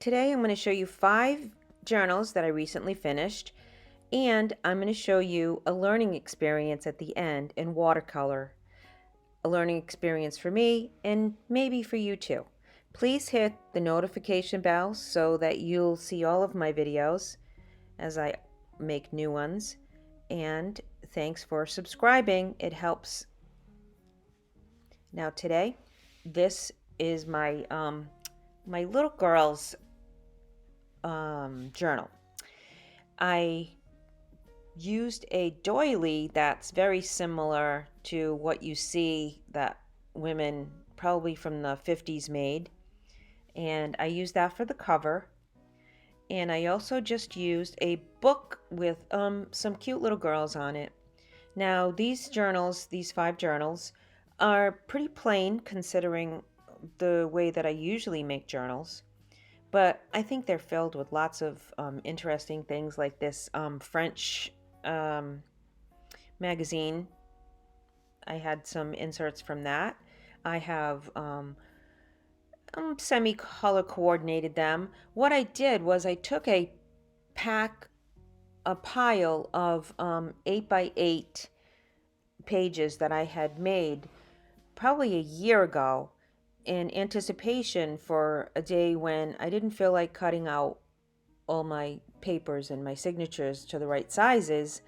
Today I'm going to show you 5 journals that I recently finished, and I'm going to show you a learning experience at the end in watercolor. A learning experience for me and maybe for you too. Please hit the notification bell so that you'll see all of my videos as I make new ones. And thanks for subscribing. It helps. Now today, this is my little girl's journal. I used a doily that's very similar to what you see that women probably from the 50s made, and I used that for the cover. And I also just used a book with some cute little girls on it. Now these 5 journals, are pretty plain considering the way that I usually make journals. But I think they're filled with lots of interesting things like this French magazine. I had some inserts from that. I have semi-color coordinated them. What I did was I took a pile of 8 by 8 pages that I had made probably a year ago in anticipation for a day when I didn't feel like cutting out all my papers and my signatures to the right sizes.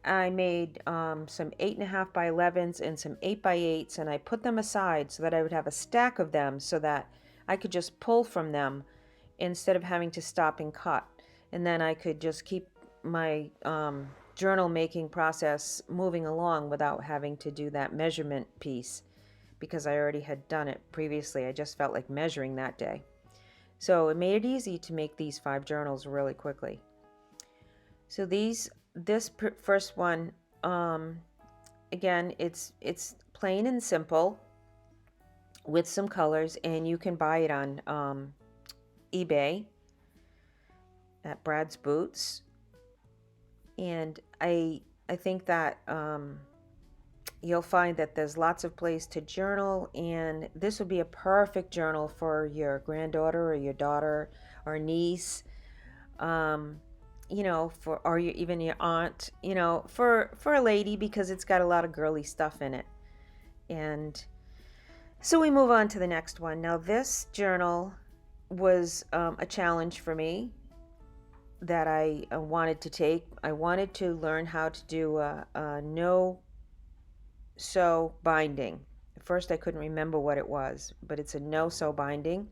I made some 8.5 by 11s and some 8 by 8s, and I put them aside so that I would have a stack of them so that I could just pull from them instead of having to stop and cut. And then I could just keep my journal making process moving along without having to do that measurement piece, because I already had done it previously. I just felt like measuring that day. So it made it easy to make these 5 journals really quickly. So this first one, again, it's plain and simple with some colors, and you can buy it on eBay at Bradsboots. And I think that you'll find that there's lots of places to journal, and this would be a perfect journal for your granddaughter or your daughter or niece, even your aunt, for a lady, because it's got a lot of girly stuff in it. And so we move on to the next one. Now this journal was a challenge for me that I wanted to take. I wanted to learn how to do a no-sew binding. At first I couldn't remember what it was, but it's a no-sew binding.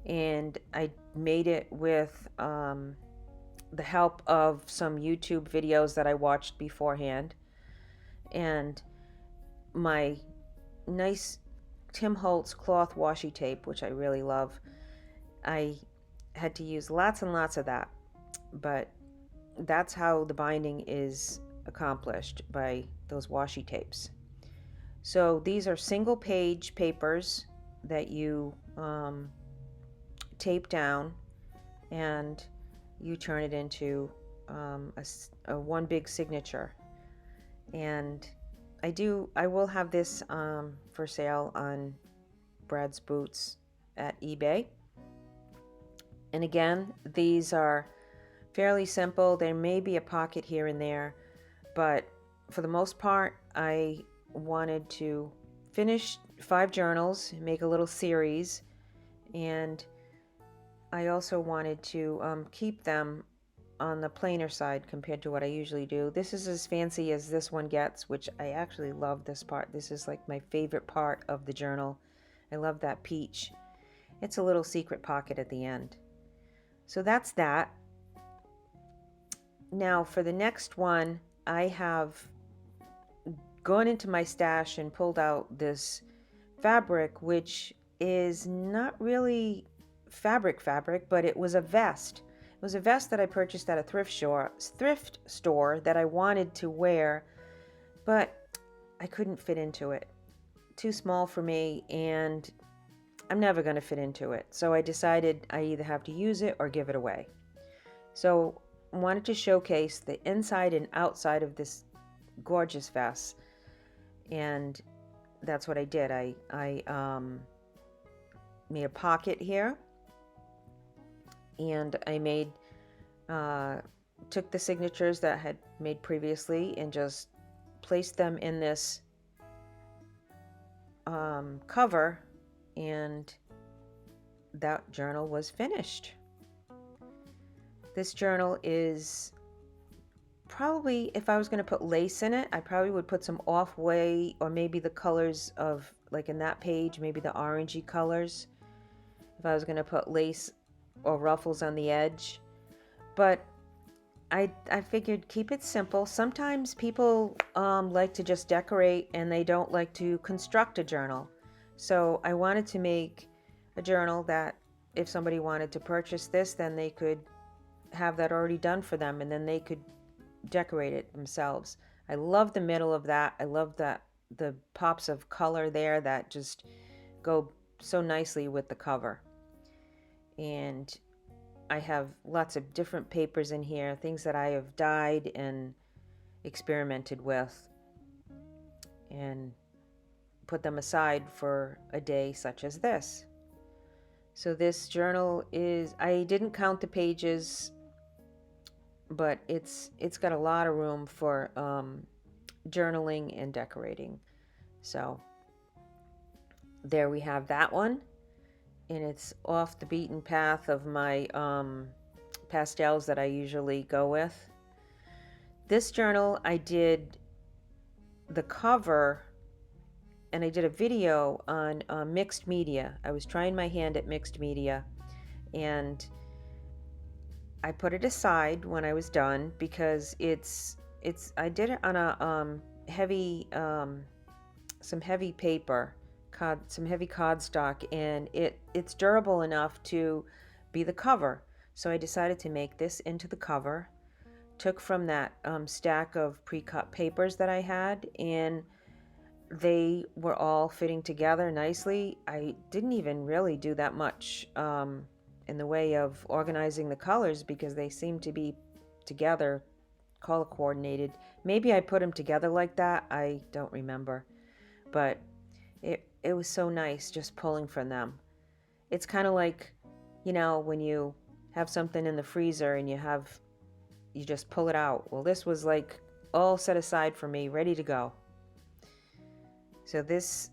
And I made it with the help of some YouTube videos that I watched beforehand, and my nice Tim Holtz cloth washi tape, which I really love. I had to use lots and lots of that, but that's how the binding is accomplished, by those washi tapes. So these are single page papers that you tape down, and you turn it into a one big signature. And I will have this for sale on Bradsboots at eBay. And again, these are fairly simple. There may be a pocket here and there, but for the most part, I wanted to finish 5 journals, make a little series, and I also wanted to keep them on the plainer side compared to what I usually do. This is as fancy as this one gets, which I actually love this part. This is like my favorite part of the journal. I love that peach. It's a little secret pocket at the end. So that's that. Now for the next one, I have gone into my stash and pulled out this fabric, which is not really fabric, but it was a vest. It was a vest that I purchased at a thrift store that I wanted to wear, but I couldn't fit into it. Too small for me, and I'm never going to fit into it. So I decided I either have to use it or give it away. So I wanted to showcase the inside and outside of this gorgeous vest, and that's what I did. I made a pocket here, and I made took the signatures that I had made previously and just placed them in this cover, and that journal was finished. This journal is probably, if I was going to put lace in it, I probably would put some off-white, or maybe the colors of, like in that page, maybe the orangey colors, if I was going to put lace or ruffles on the edge. But I figured keep it simple. Sometimes people like to just decorate and they don't like to construct a journal. So I wanted to make a journal that if somebody wanted to purchase this, then they could have that already done for them, and then they could decorate it themselves. I love the middle of that. I love that the pops of color there that just go so nicely with the cover. And I have lots of different papers in here, things that I have dyed and experimented with, and put them aside for a day such as this. So this journal is, I didn't count the pages, but it's got a lot of room for journaling and decorating. So there we have that one, and it's off the beaten path of my pastels that I usually go with. This journal, I did the cover, and I did a video on mixed media. I was trying my hand at mixed media, and I put it aside when I was done because I did it on a heavy some heavy paper, some heavy cardstock, and it's durable enough to be the cover. So I decided to make this into the cover. Took from that stack of pre-cut papers that I had, and they were all fitting together nicely. I didn't even really do that much in the way of organizing the colors because they seem to be together, color coordinated. Maybe I put them together like that. I don't remember. But it was so nice just pulling from them. It's kind of like, when you have something in the freezer and you just pull it out. Well, this was like all set aside for me, ready to go. So this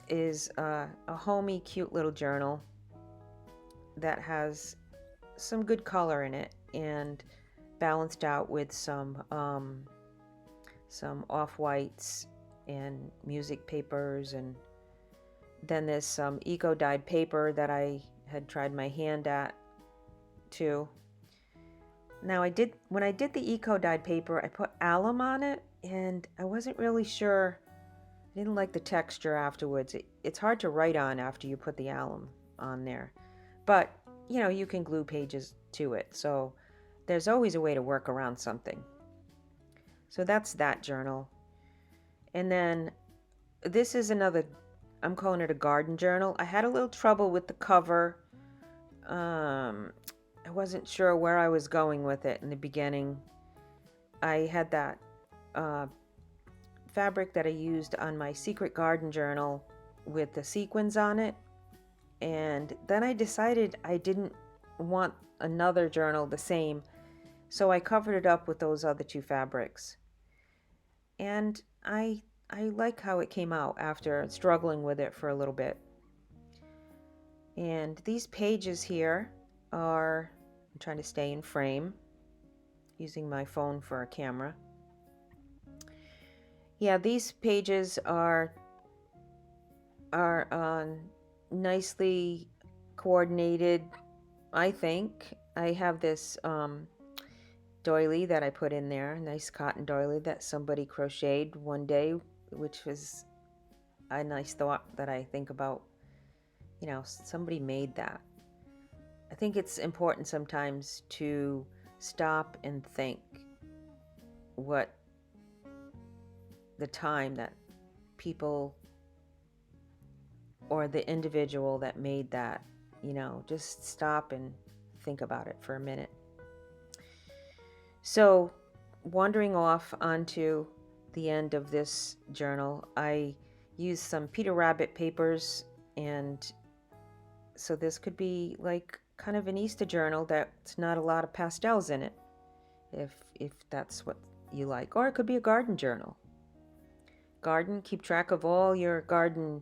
is a homey, cute little journal that has some good color in it and balanced out with some off-whites and music papers, and then there's some eco-dyed paper that I had tried my hand at too. Now when I did the eco-dyed paper, I put alum on it, and I wasn't really sure. I didn't like the texture afterwards. It's hard to write on after you put the alum on there. But, you can glue pages to it. So there's always a way to work around something. So that's that journal. And then this is another, I'm calling it a garden journal. I had a little trouble with the cover. I wasn't sure where I was going with it in the beginning. I had that fabric that I used on my secret garden journal with the sequins on it, and then I decided I didn't want another journal the same, so I covered it up with those other two fabrics, and I like how it came out after struggling with it for a little bit. And these pages here are, I'm trying to stay in frame using my phone for a camera. Yeah, these pages are nicely coordinated, I think. I have this doily that I put in there, a nice cotton doily that somebody crocheted one day, which was a nice thought that I think about. Somebody made that. I think it's important sometimes to stop and think what the time that people or the individual that made that, just stop and think about it for a minute. So wandering off onto the end of this journal, I used some Peter Rabbit papers, and so this could be like kind of an Easter journal that's not a lot of pastels in it, if that's what you like. Or it could be a garden journal. Garden, keep track of all your garden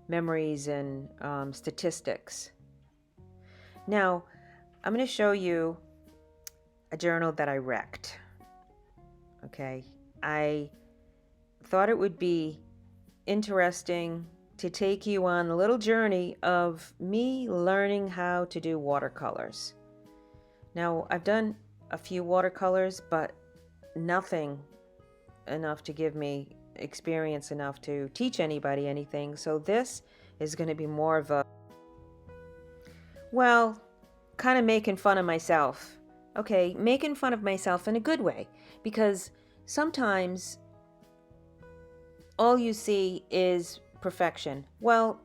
memories and statistics. Now, I'm going to show you a journal that I wrecked. Okay, I thought it would be interesting to take you on a little journey of me learning how to do watercolors. Now, I've done a few watercolors, but nothing enough to give me experience enough to teach anybody anything. So this is going to be more of a, well, kind of making fun of myself. Okay, making fun of myself in a good way, because sometimes all you see is perfection. Well,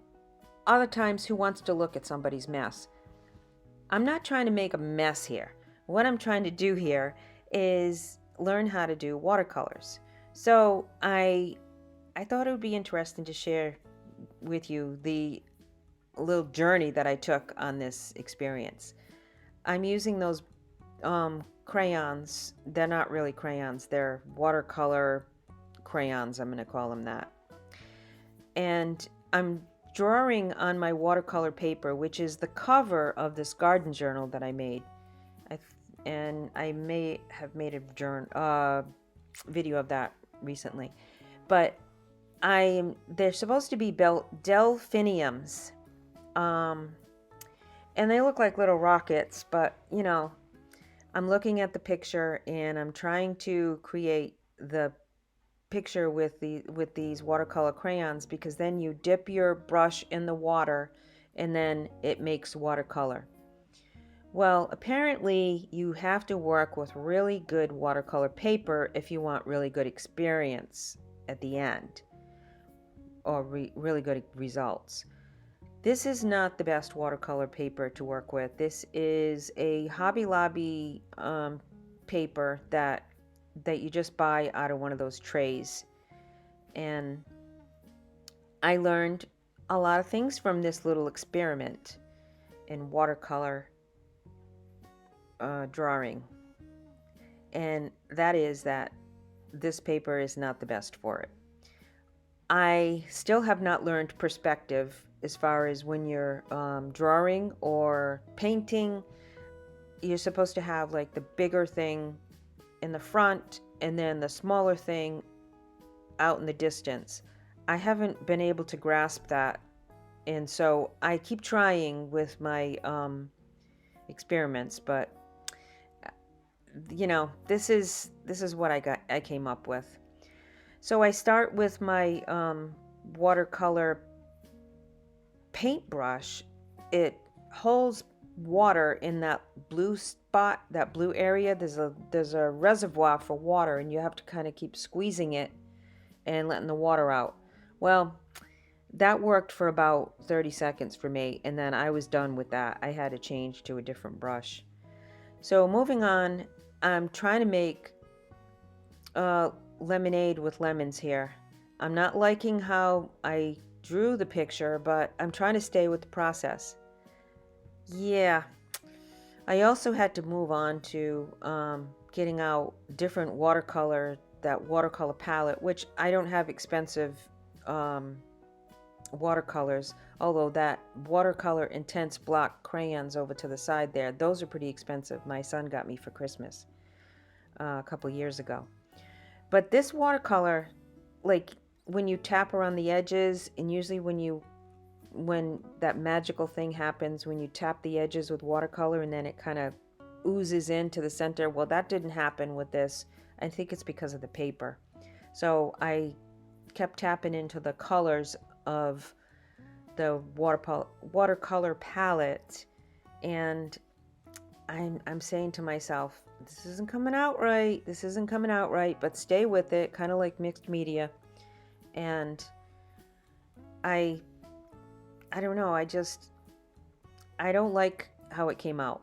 other times, who wants to look at somebody's mess? I'm not trying to make a mess here. What I'm trying to do here is learn how to do watercolors. So I thought it would be interesting to share with you the little journey that I took on this experience. I'm using those crayons. They're not really crayons. They're watercolor crayons. I'm going to call them that. And I'm drawing on my watercolor paper, which is the cover of this garden journal that I made. I may have made a video of that recently. But they're supposed to be delphiniums. And they look like little rockets, but you know, I'm looking at the picture and I'm trying to create the picture with these watercolor crayons, because then you dip your brush in the water and then it makes watercolor. Well, apparently you have to work with really good watercolor paper if you want really good experience at the end, or really good results. This is not the best watercolor paper to work with. This is a Hobby Lobby paper that you just buy out of one of those trays. And I learned a lot of things from this little experiment in watercolor drawing. And that is that this paper is not the best for it. I still have not learned perspective as far as when you're drawing or painting. You're supposed to have like the bigger thing in the front and then the smaller thing out in the distance. I haven't been able to grasp that, and so I keep trying with my experiments, but you know, this is what I came up with. So I start with my watercolor paintbrush. It holds water in that blue spot, that blue area. There's a reservoir for water, and you have to kind of keep squeezing it and letting the water out. Well, that worked for about 30 seconds for me, and then I was done with that. I had to change to a different brush. So moving on, I'm trying to make lemonade with lemons here. I'm not liking how I drew the picture, but I'm trying to stay with the process. Yeah, I also had to move on to getting out different that watercolor palette, which I don't have expensive watercolors, although that watercolor intense block crayons over to the side there, those are pretty expensive. My son got me for Christmas a couple years ago. But this watercolor, like when you tap around the edges, and usually when that magical thing happens, when you tap the edges with watercolor and then it kind of oozes into the center, well, that didn't happen with this. I think it's because of the paper. So I kept tapping into the colors of the watercolor palette, and I'm saying to myself, this isn't coming out right. This isn't coming out right, but stay with it, kind of like mixed media. And I don't know, I don't like how it came out.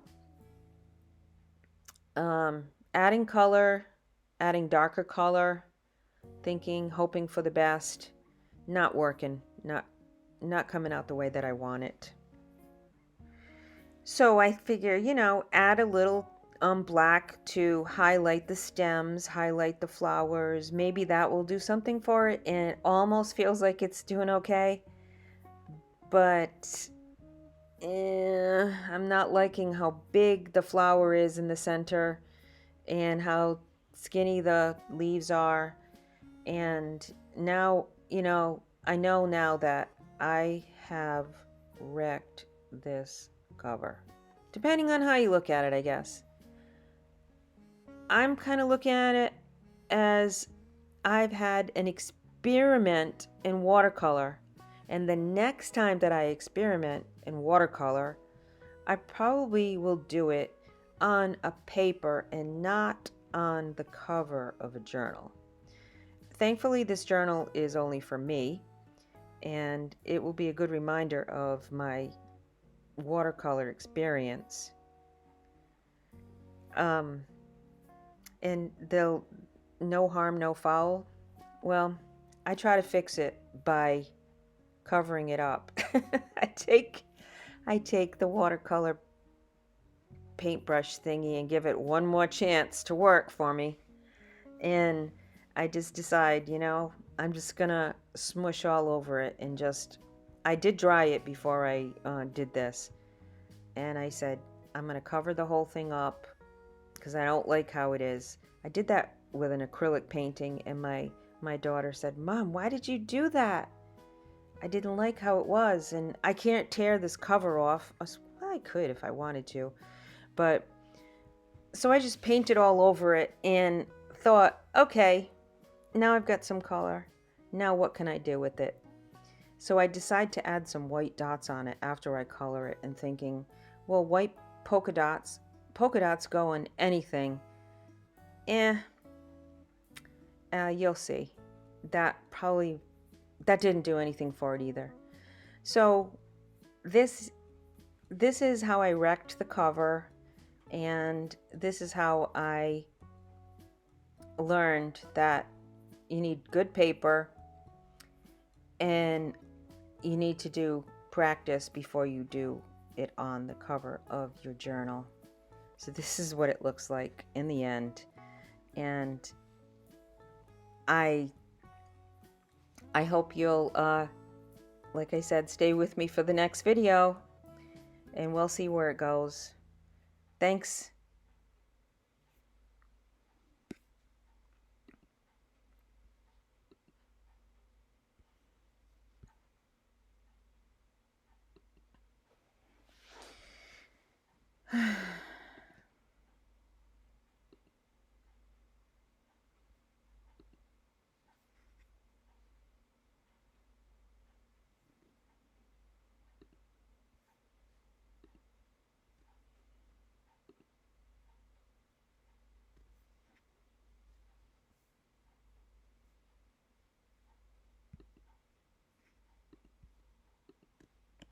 Adding color, adding darker color, hoping for the best, not working, not coming out the way that I want it. So I figure, add a little black to highlight the stems, highlight the flowers. Maybe that will do something for it. And it almost feels like it's doing okay. But I'm not liking how big the flower is in the center and how skinny the leaves are. And now, I know now that I have wrecked this cover. Depending on how you look at it, I guess. I'm kind of looking at it as I've had an experiment in watercolor. And the next time that I experiment in watercolor, I probably will do it on a paper and not on the cover of a journal. Thankfully, this journal is only for me, and it will be a good reminder of my watercolor experience. And they'll no harm, no foul. Well, I try to fix it by covering it up. I take the watercolor paintbrush thingy and give it one more chance to work for me. And I just decide, I'm just gonna smush all over it and I did dry it before I did this. And I said, I'm gonna cover the whole thing up because I don't like how it is. I did that with an acrylic painting, and my daughter said, Mom, why did you do that? I didn't like how it was, and I can't tear this cover off. Well, I could if I wanted to, but so I just painted all over it and thought, okay, now I've got some color. Now what can I do with it? So I decide to add some white dots on it after I color it, and thinking, well, white polka dots go in anything. You'll see. That didn't do anything for it either. So this is how I wrecked the cover, and this is how I learned that you need good paper and you need to do practice before you do it on the cover of your journal. So this is what it looks like in the end. And I hope you'll, like I said, stay with me for the next video, and we'll see where it goes. Thanks